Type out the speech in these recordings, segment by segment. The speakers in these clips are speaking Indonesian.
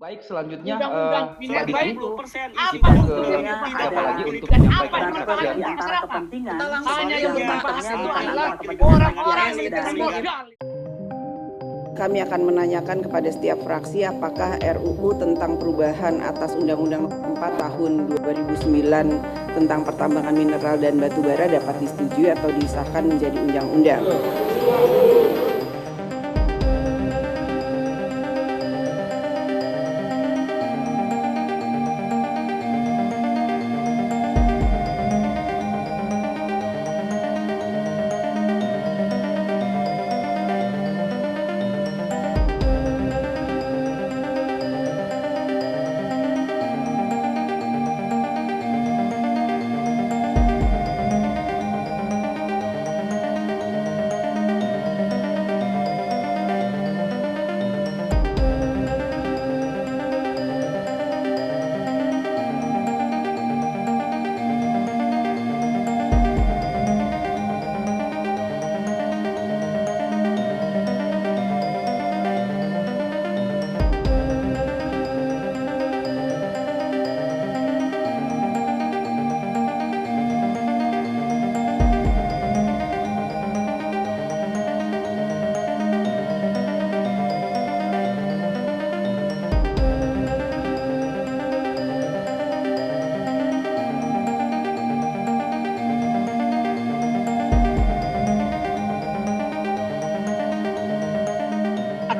Baik, selanjutnya Undang-undang Pak Minerba Diki, itu kita ke siapa lagi untuk menyampaikan kesaksian. hanya yang berbahas itu adalah orang-orang yang termodal. Kami akan menanyakan kepada setiap fraksi apakah RUU tentang perubahan atas Undang-Undang 4 tahun 2009 tentang pertambangan mineral dan batu bara dapat disetujui atau disahkan menjadi undang-undang.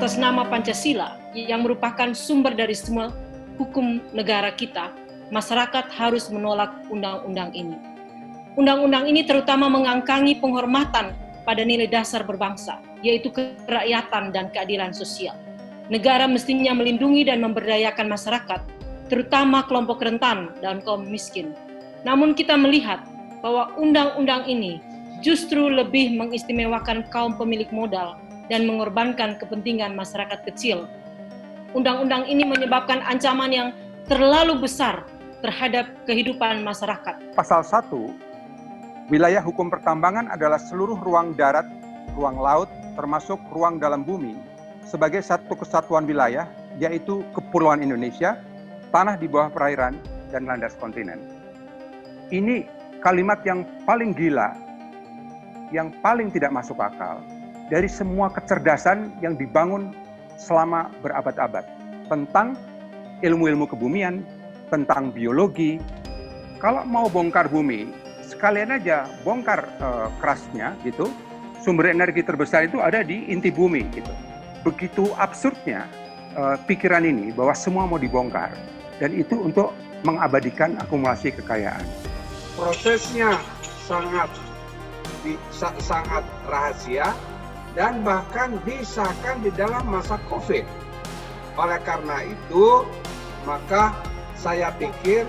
Atas nama Pancasila yang merupakan sumber dari semua hukum negara kita, masyarakat harus menolak undang-undang ini. Undang-undang ini terutama mengangkangi penghormatan pada nilai dasar berbangsa, yaitu kerakyatan dan keadilan sosial. Negara mestinya melindungi dan memberdayakan masyarakat, terutama kelompok rentan dan kaum miskin. Namun kita melihat bahwa undang-undang ini justru lebih mengistimewakan kaum pemilik modal dan mengorbankan kepentingan masyarakat kecil. Undang-undang ini menyebabkan ancaman yang terlalu besar terhadap kehidupan masyarakat. Pasal 1, wilayah hukum pertambangan adalah seluruh ruang darat, ruang laut, termasuk ruang dalam bumi, sebagai satu kesatuan wilayah, yaitu Kepulauan Indonesia, tanah di bawah perairan, dan landas kontinen. Ini kalimat yang paling gila, yang paling tidak masuk akal, dari semua kecerdasan yang dibangun selama berabad-abad tentang ilmu-ilmu kebumian, tentang biologi. Kalau mau bongkar bumi, sekalian aja bongkar kerasnya gitu. Sumber energi terbesar itu ada di inti bumi gitu. Begitu absurdnya pikiran ini bahwa semua mau dibongkar, dan itu untuk mengabadikan akumulasi kekayaan. Prosesnya sangat rahasia dan bahkan disahkan di dalam masa COVID. Oleh karena itu, maka saya pikir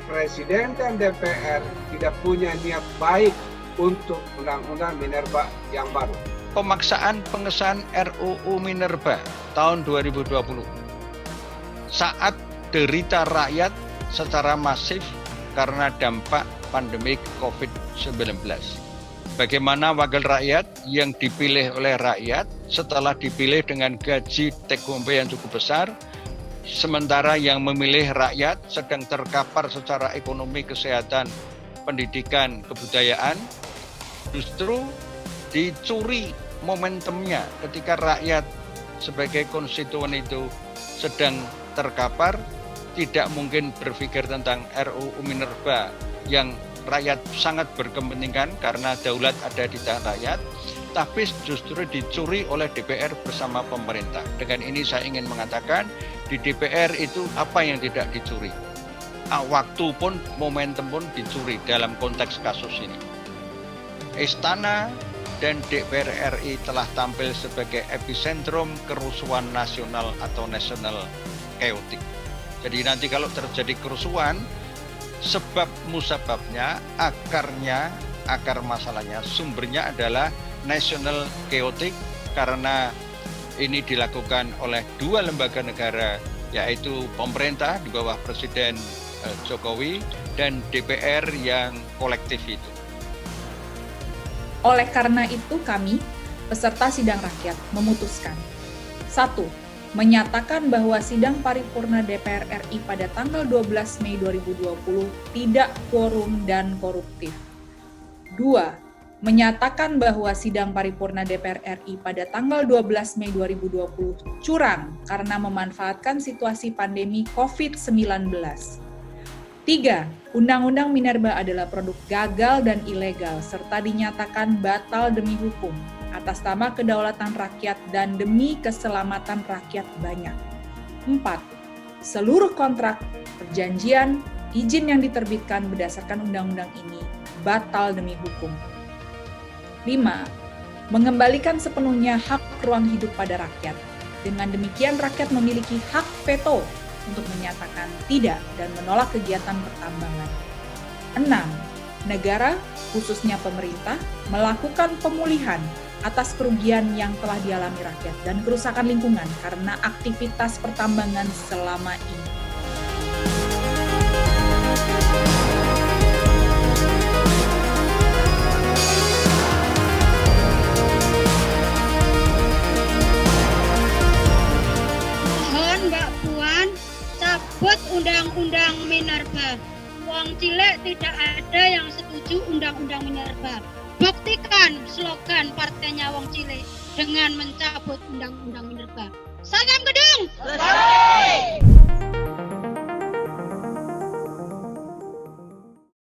Presiden dan DPR tidak punya niat baik untuk Undang-Undang Minerba yang baru. Pemaksaan pengesahan RUU Minerba tahun 2020 saat derita rakyat secara masif karena dampak pandemi COVID-19. Bagaimana wakil rakyat yang dipilih oleh rakyat setelah dipilih dengan gaji take home pay yang cukup besar, sementara yang memilih rakyat sedang terkapar secara ekonomi, kesehatan, pendidikan, kebudayaan, justru dicuri momentumnya ketika rakyat sebagai konstituen itu sedang terkapar, tidak mungkin berpikir tentang RUU Minerba yang rakyat sangat berkepentingan karena daulat ada di tangan rakyat, tapi justru dicuri oleh DPR bersama pemerintah. Dengan ini saya ingin mengatakan, di DPR itu apa yang tidak dicuri? Waktu pun, momentum pun dicuri dalam konteks kasus ini. Istana dan DPR RI telah tampil sebagai epicentrum kerusuhan nasional atau national chaotic. Jadi nanti kalau terjadi kerusuhan, sebab musababnya, akar masalahnya, sumbernya adalah national chaotic karena ini dilakukan oleh dua lembaga negara, yaitu pemerintah di bawah Presiden Jokowi dan DPR yang kolektif itu. Oleh karena itu kami, peserta sidang rakyat, memutuskan 1. menyatakan bahwa sidang paripurna DPR RI pada tanggal 12 Mei 2020 tidak quorum dan koruptif. 2. Menyatakan bahwa sidang paripurna DPR RI pada tanggal 12 Mei 2020 curang karena memanfaatkan situasi pandemi COVID-19. 3. Undang-Undang Minerba adalah produk gagal dan ilegal serta dinyatakan batal demi hukum atas nama kedaulatan rakyat dan demi keselamatan rakyat banyak. 4. Seluruh kontrak, perjanjian, izin yang diterbitkan berdasarkan undang-undang ini batal demi hukum. 5. Mengembalikan sepenuhnya hak ruang hidup pada rakyat. Dengan demikian rakyat memiliki hak veto untuk menyatakan tidak dan menolak kegiatan pertambangan. 6. Negara, khususnya pemerintah, melakukan pemulihan atas kerugian yang telah dialami rakyat dan kerusakan lingkungan karena aktivitas pertambangan selama ini. Buat undang-undang Minerba. Wong cilik tidak ada yang setuju undang-undang Minerba. Buktikan slogan partainya Wong cilik dengan mencabut undang-undang Minerba. Salam gedung. Selesai.